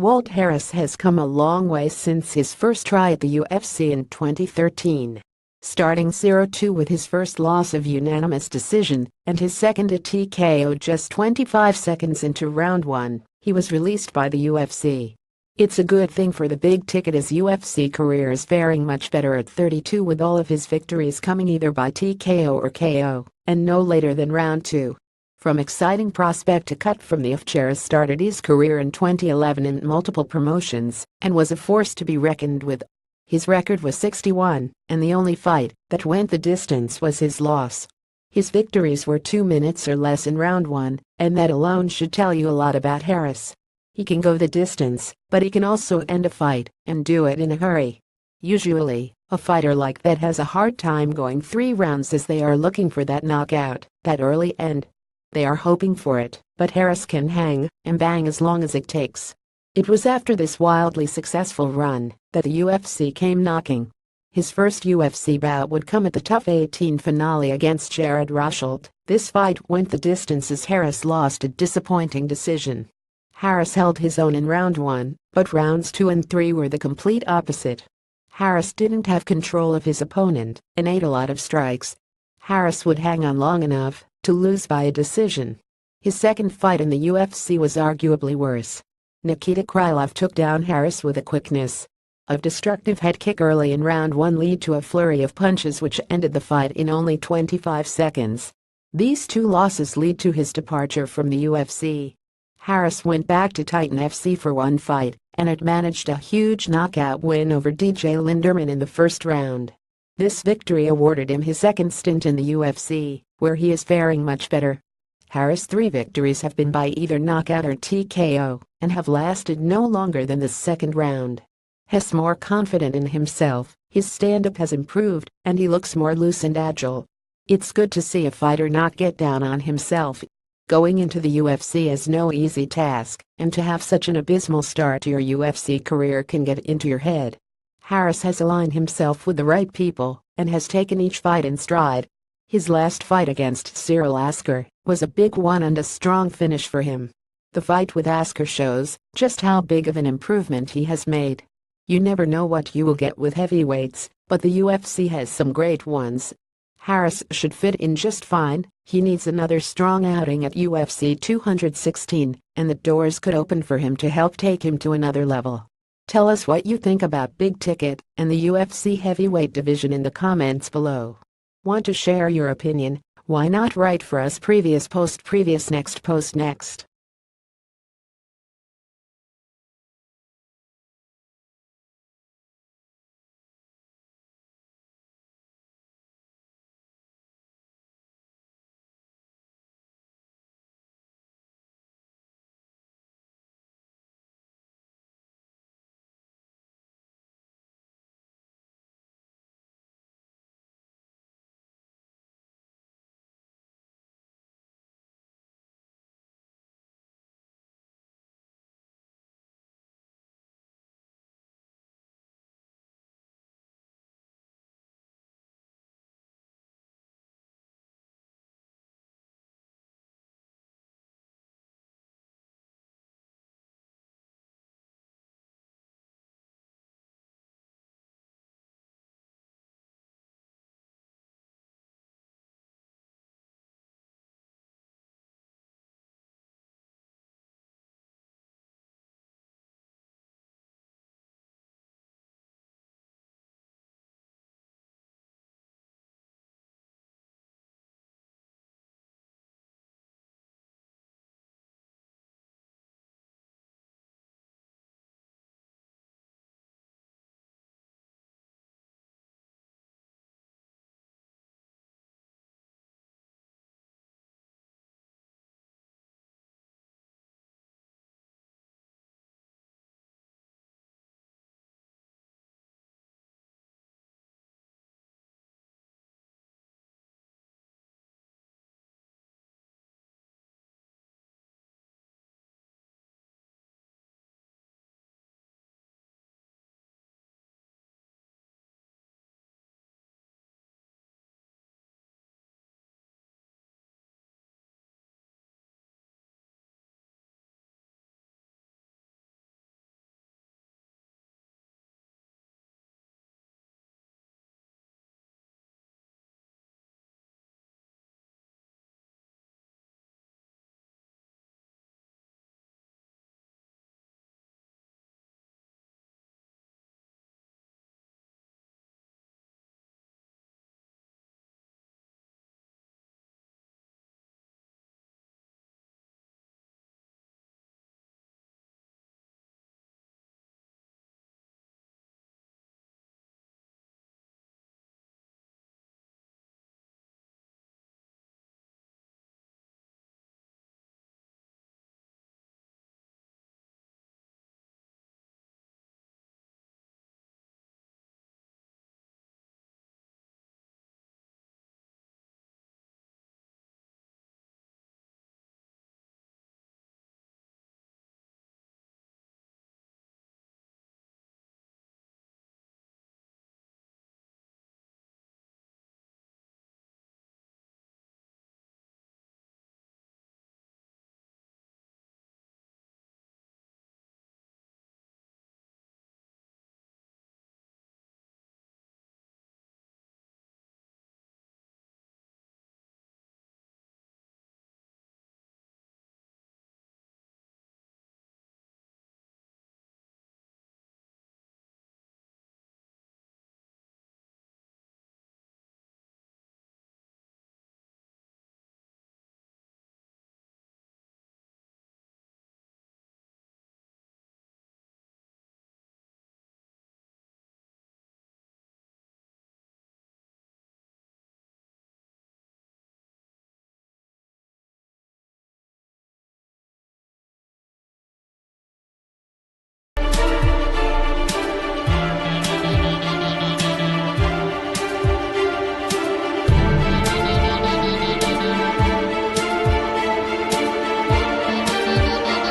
Walt Harris has come a long way since his first try at the UFC in 2013. Starting 0-2 with his first loss of unanimous decision and his second a TKO just 25 seconds into round 1, he was released by the UFC. It's a good thing for the big ticket as UFC career is faring much better at 32 with all of his victories coming either by TKO or KO, and no later than round 2. From exciting prospect to cut from the off, Harris started his career in 2011 in multiple promotions and was a force to be reckoned with. His record was 61, and the only fight that went the distance was his loss. His victories were 2 minutes or less in round 1, and that alone should tell you a lot about Harris. He can go the distance, but he can also end a fight and do it in a hurry. Usually, a fighter like that has a hard time going 3 rounds as they are looking for that knockout, that early end. They are hoping for it, but Harris can hang and bang as long as it takes. It was after this wildly successful run that the UFC came knocking. His first UFC bout would come at the TUF 18 finale against Jared Rosholt. This fight went the distance as Harris lost a disappointing decision. Harris held his own in round 1, but rounds 2 and 3 were the complete opposite. Harris didn't have control of his opponent and ate a lot of strikes. Harris would hang on long enough to lose by a decision. His second fight in the UFC was arguably worse. Nikita Krylov took down Harris with a quickness of destructive head kick early in round 1 lead to a flurry of punches which ended the fight in only 25 seconds. These 2 losses lead to his departure from the UFC. Harris went back to Titan FC for 1 fight and had managed a huge knockout win over DJ Linderman in the first round. This victory awarded him his second stint in the UFC, where he is faring much better. Harris' 3 victories have been by either knockout or TKO and have lasted no longer than the second round. He's more confident in himself, his stand-up has improved, and he looks more loose and agile. It's good to see a fighter not get down on himself. Going into the UFC is no easy task, and to have such an abysmal start to your UFC career can get into your head. Harris has aligned himself with the right people and has taken each fight in stride. His last fight against Cyril Asker was a big one and a strong finish for him. The fight with Asker shows just how big of an improvement he has made. You never know what you will get with heavyweights, but the UFC has some great ones. Harris should fit in just fine. He needs another strong outing at UFC 216, and the doors could open for him to help take him to another level. Tell us what you think about Big Ticket and the UFC heavyweight division in the comments below. Want to share your opinion? Why not write for us previous post next.